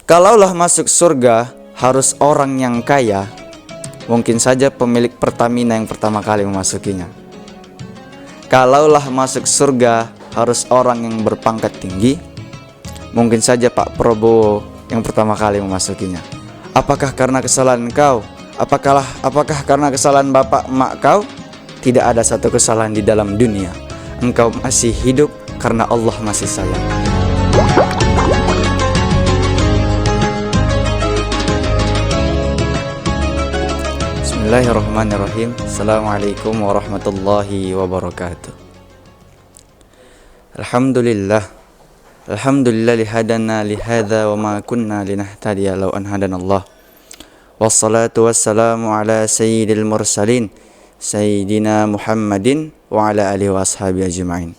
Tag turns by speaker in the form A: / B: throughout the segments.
A: Kalaulah masuk surga harus orang yang kaya, mungkin saja pemilik Pertamina yang pertama kali memasukinya. Kalaulah masuk surga harus orang yang berpangkat tinggi, mungkin saja Pak Prabowo yang pertama kali memasukinya. Apakah karena kesalahan kau? Apakah karena kesalahan bapak emak kau? Tidak ada satu kesalahan di dalam dunia. Engkau masih hidup karena Allah masih sayang. Bismillahirrahmanirrahim. Assalamualaikum warahmatullahi wabarakatuh. Alhamdulillah lihadana lihada wa ma kunna linahtadiya law an hadanallah. Wassalatu wassalamu ala sayyidil mursalin sayyidina Muhammadin wa ala alihi wa ashabihi ajma'in.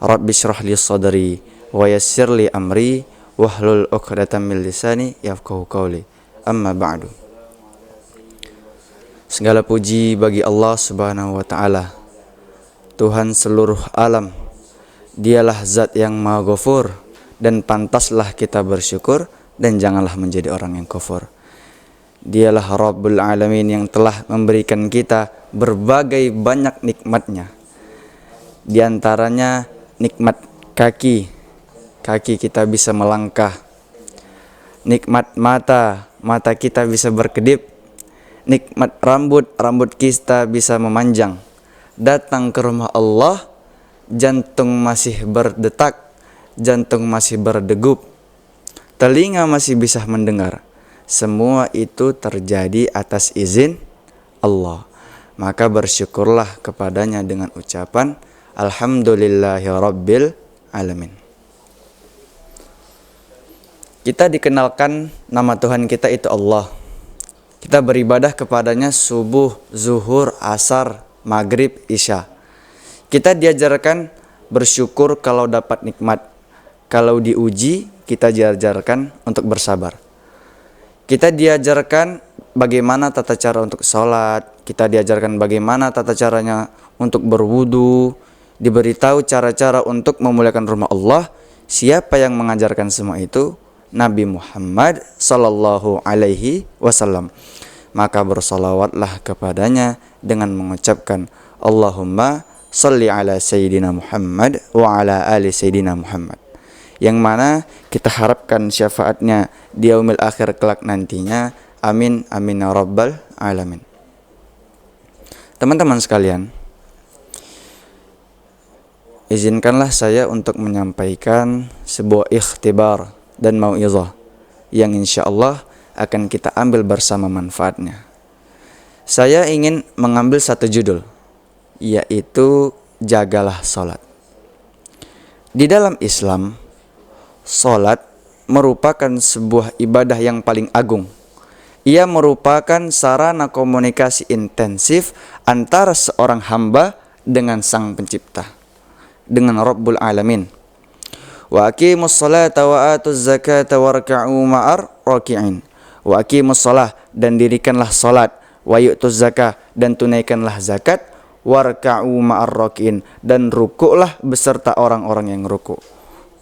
A: Rabbi shrah li sadri wa yassir li amri wahlul 'uqdatam min lisani yafqahu qawli. Amma ba'du. Segala puji bagi Allah Subhanahu wa taala, Tuhan seluruh alam. Dialah zat yang maha ghafur, dan pantaslah kita bersyukur dan janganlah menjadi orang yang kufur. Dialah Rabbul Alamin yang telah memberikan kita berbagai banyak nikmatnya. Di antaranya nikmat kaki kita bisa melangkah. Nikmat mata kita bisa berkedip. Nikmat rambut kita bisa memanjang. Datang ke rumah Allah, jantung masih berdetak, jantung masih berdegup, telinga masih bisa mendengar. Semua itu terjadi atas izin Allah. Maka bersyukurlah kepadanya dengan ucapan Alhamdulillahirabbil alamin. Kita dikenalkan nama Tuhan kita itu Allah. Kita beribadah kepadanya subuh, zuhur, asar, maghrib, isya. Kita diajarkan bersyukur kalau dapat nikmat. Kalau diuji, kita diajarkan untuk bersabar. Kita diajarkan bagaimana tata cara untuk sholat. Kita diajarkan bagaimana tata caranya untuk berwudu. Diberitahu cara-cara untuk memuliakan rumah Allah. Siapa yang mengajarkan semua itu? Nabi Muhammad sallallahu alaihi wasallam. Maka bersalawatlah kepadanya dengan mengucapkan Allahumma shalli ala sayyidina Muhammad wa ala ali sayyidina Muhammad. Yang mana kita harapkan syafaatnya di yaumil akhir kelak nantinya. Amin amin ya rabbal alamin. Teman-teman sekalian, izinkanlah saya untuk menyampaikan sebuah ikhtibar dan mau'izah yang insyaallah akan kita ambil bersama manfaatnya. Saya ingin mengambil satu judul, yaitu jagalah salat. Di dalam Islam, salat merupakan sebuah ibadah yang paling agung. Ia merupakan sarana komunikasi intensif antara seorang hamba dengan Sang Pencipta, dengan Rabbul Alamin. Wa aqimus salata wa atuz zakata warka'u ma'ar raki'in. Wa aqimus salah, dan dirikanlah salat, wa yu'tuz zakah, dan tunaikanlah zakat, warka'u ma'ar raki'in, dan rukuklah beserta orang-orang yang rukuk.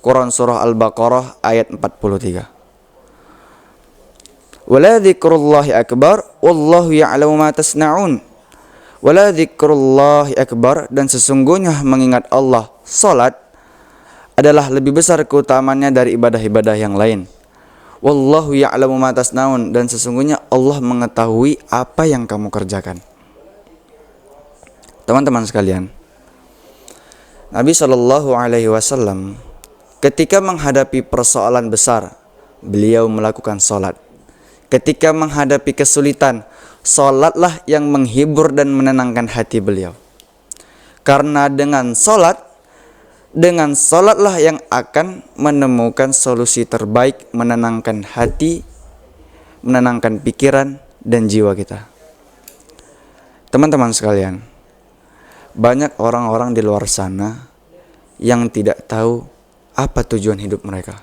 A: Quran surah Al-Baqarah ayat 43. Wala dzikrullahi akbar wallahu ya'lamu ma tasna'un. Wala dzikrullahi akbar, dan sesungguhnya mengingat Allah, salat adalah lebih besar keutamaannya dari ibadah-ibadah yang lain. Wallahu ya'lamu ma tasna'un, dan sesungguhnya Allah mengetahui apa yang kamu kerjakan. Teman-teman sekalian, Nabi Shallallahu alaihi wasallam ketika menghadapi persoalan besar, beliau melakukan salat. Ketika menghadapi kesulitan, salatlah yang menghibur dan menenangkan hati beliau. Karena dengan salatlah yang akan menemukan solusi terbaik, menenangkan hati, menenangkan pikiran dan jiwa kita. Teman-teman sekalian, banyak orang-orang di luar sana yang tidak tahu apa tujuan hidup mereka.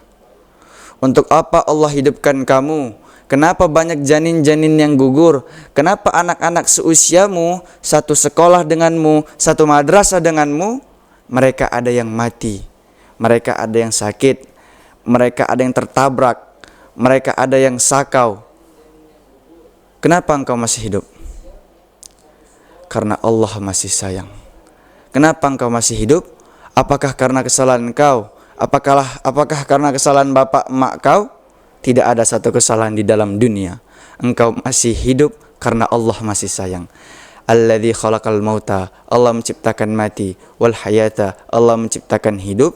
A: Untuk apa Allah hidupkan kamu? Kenapa banyak janin-janin yang gugur? Kenapa anak-anak seusiamu, satu sekolah denganmu, satu madrasah denganmu, mereka ada yang mati, mereka ada yang sakit, mereka ada yang tertabrak, mereka ada yang sakau. Kenapa engkau masih hidup? Karena Allah masih sayang. Kenapa engkau masih hidup? Apakah karena kesalahan engkau? Apakah karena kesalahan bapak emak kau? Tidak ada satu kesalahan di dalam dunia. Engkau masih hidup karena Allah masih sayang. Alladzi khalaqal mauta, Allah menciptakan mati, wal hayata, Allah menciptakan hidup.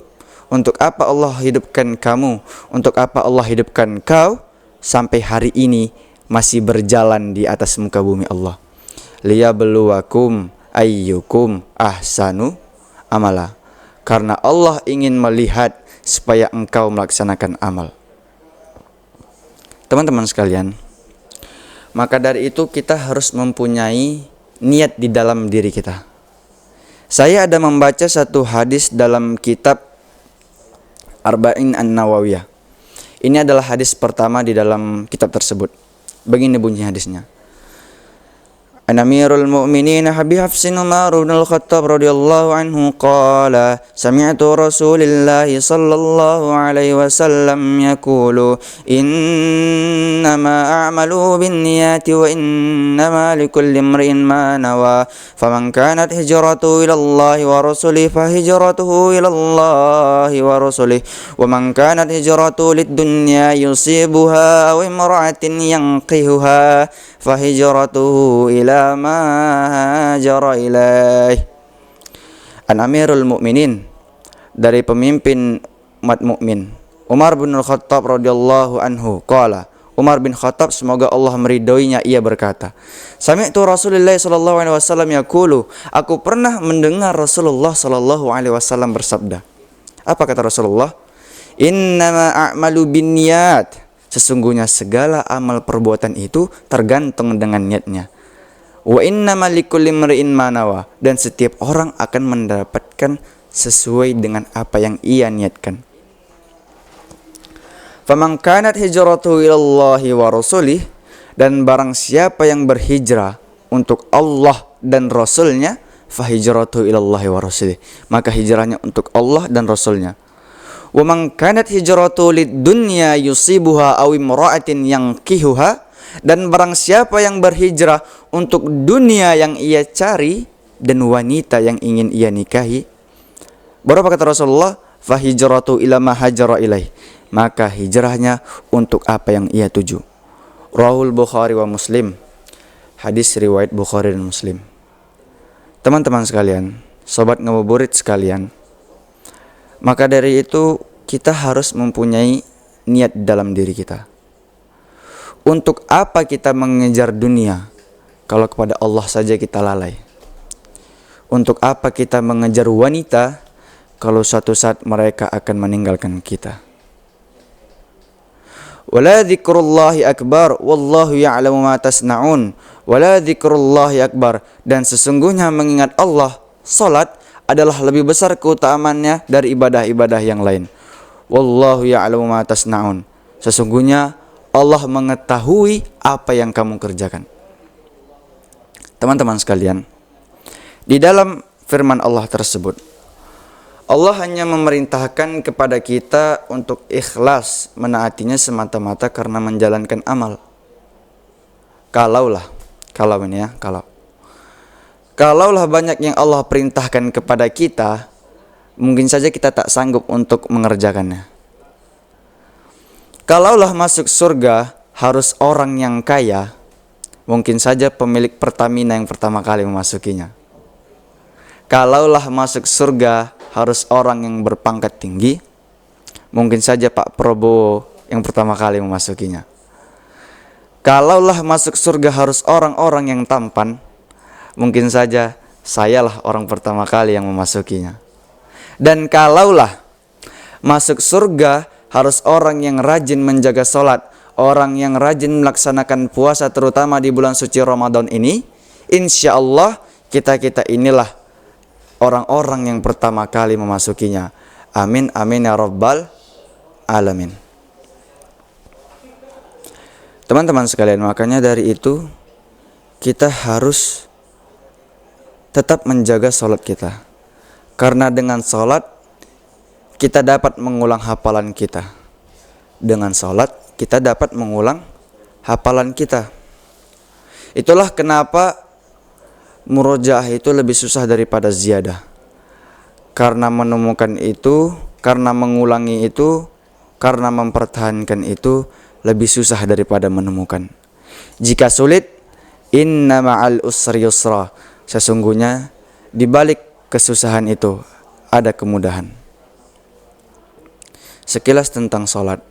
A: Untuk apa Allah hidupkan kamu? Untuk apa Allah hidupkan kau? Sampai hari ini masih berjalan di atas muka bumi Allah. Liyabluwakum ayyukum ahsanu amala. Karena Allah ingin melihat supaya engkau melaksanakan amal. Teman-teman sekalian, maka dari itu kita harus mempunyai niat di dalam diri kita. Saya ada membaca satu hadis dalam kitab Arba'in An-Nawawiyah. Ini adalah hadis pertama di dalam kitab tersebut. Begini bunyi hadisnya. Amirul Mu'minin Abi Hafsin Umar bin Al-Khattab radhiyallahu anhu qala sami'tu Rasulillah sallallahu alaihi wasallam yaqulu innama a'malu binniyati wa innama likulli imrin ma nawa faman kanat hijratuhu ila Allah wa rasulihi fa hijratuhu ila Allah wa rasulihi wa man kanat hijratuhu lid-dunya yusibuha aw imra'atin yanqihuha fa hijratuhu ila ma hajara ilaih. An Amirul Mukminin, dari pemimpin umat mukmin, Umar bin Al-Khattab radhiyallahu anhu qala, Umar bin Khattab semoga Allah meridhoinya, ia berkata, sami'tu Rasulullah sallallahu alaihi wasallam yaqulu, aku pernah mendengar Rasulullah sallallahu alaihi wasallam bersabda. Apa kata Rasulullah? Innama a'malu binniyat, sesungguhnya segala amal perbuatan itu tergantung dengan niatnya. Wa innamal likulli imri'in ma nawa, dan setiap orang akan mendapatkan sesuai dengan apa yang ia niatkan. Faman kanat hijratuhu ilallahi wa rasulih, dan barang siapa yang berhijrah untuk Allah dan Rasulnya, fa hijratuhu ilallahi wa rasulih, maka hijrahnya untuk Allah dan Rasulnya. Wa man kanat hijratuhu lid-dunya yusibuha aw imra'atin yanqihuha, dan barang siapa yang berhijrah untuk dunia yang ia cari dan wanita yang ingin ia nikahi, berapa kata Rasulullah? Fa hijratu ila ma hajara ilaih, maka hijrahnya untuk apa yang ia tuju. Rahul Bukhari wa Muslim, hadis riwayat Bukhari dan Muslim. Teman-teman sekalian, sobat ngabuburit sekalian, maka dari itu kita harus mempunyai niat dalam diri kita. Untuk apa kita mengejar dunia kalau kepada Allah saja kita lalai? Untuk apa kita mengejar wanita kalau suatu saat mereka akan meninggalkan kita? Wala dzikrullahi akbar wallahu ya'lamu ma tasna'un. Wala dzikrullahi akbar, dan sesungguhnya mengingat Allah, salat adalah lebih besar keutamaannya dari ibadah-ibadah yang lain. Wallahu ya'lamu ma tasna'un, sesungguhnya Allah mengetahui apa yang kamu kerjakan. Teman-teman sekalian, di dalam firman Allah tersebut, Allah hanya memerintahkan kepada kita untuk ikhlas menaatinya semata-mata karena menjalankan amal. Kalaulah banyak yang Allah perintahkan kepada kita, mungkin saja kita tak sanggup untuk mengerjakannya. Kalaulah masuk surga harus orang yang kaya, mungkin saja pemilik Pertamina yang pertama kali memasukinya. Kalaulah masuk surga harus orang yang berpangkat tinggi, mungkin saja Pak Prabowo yang pertama kali memasukinya. Kalaulah masuk surga harus orang-orang yang tampan, mungkin saja sayalah orang pertama kali yang memasukinya. Dan kalaulah masuk surga harus orang yang rajin menjaga sholat, orang yang rajin melaksanakan puasa terutama di bulan suci Ramadan ini, insya Allah kita inilah orang-orang yang pertama kali memasukinya. Amin amin ya rabbal alamin. Teman-teman sekalian, makanya dari itu kita harus tetap menjaga sholat kita, karena dengan sholat kita dapat mengulang hafalan kita. Dengan sholat kita dapat mengulang hafalan kita. Itulah kenapa murojaah itu lebih susah daripada ziyadah. Karena menemukan itu, karena mengulangi itu, karena mempertahankan itu lebih susah daripada menemukan. Jika sulit, inna ma'al usri yusra. Sesungguhnya di balik kesusahan itu ada kemudahan. Sekilas tentang sholat.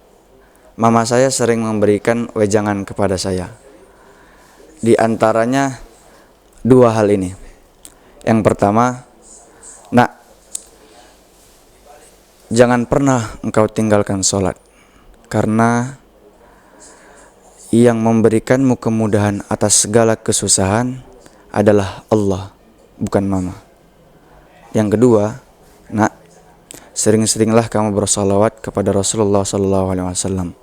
A: Mama saya sering memberikan wejangan kepada saya. Di antaranya dua hal ini. Yang pertama, nak, jangan pernah engkau tinggalkan sholat, karena yang memberikanmu kemudahan atas segala kesusahan adalah Allah, bukan mama. Yang kedua, nak, sering-seringlah kamu bersalawat kepada Rasulullah SAW,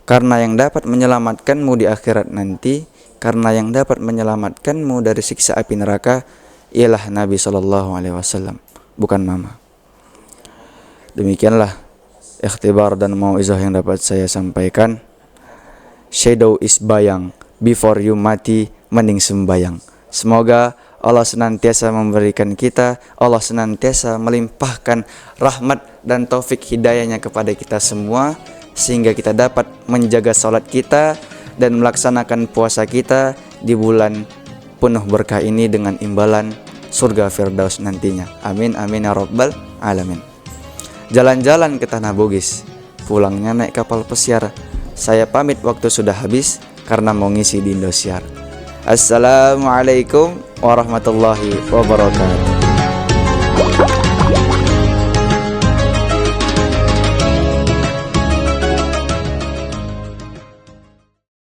A: karena yang dapat menyelamatkanmu di akhirat nanti, karena yang dapat menyelamatkanmu dari siksa api neraka ialah Nabi SAW, bukan mama. Demikianlah ikhtibar dan mauizah yang dapat saya sampaikan. Shadow is bayang, before you mati mending sembayang. Semoga Allah senantiasa memberikan kita, Allah senantiasa melimpahkan rahmat dan taufik hidayahnya kepada kita semua, sehingga kita dapat menjaga salat kita dan melaksanakan puasa kita di bulan penuh berkah ini dengan imbalan surga Firdaus nantinya. Amin amin ya rabbal alamin. Jalan-jalan ke Tanah Bugis, pulangnya naik kapal pesiar. Saya pamit, waktu sudah habis karena mau ngisi di Indosiar. Assalamualaikum warahmatullahi wabarakatuh.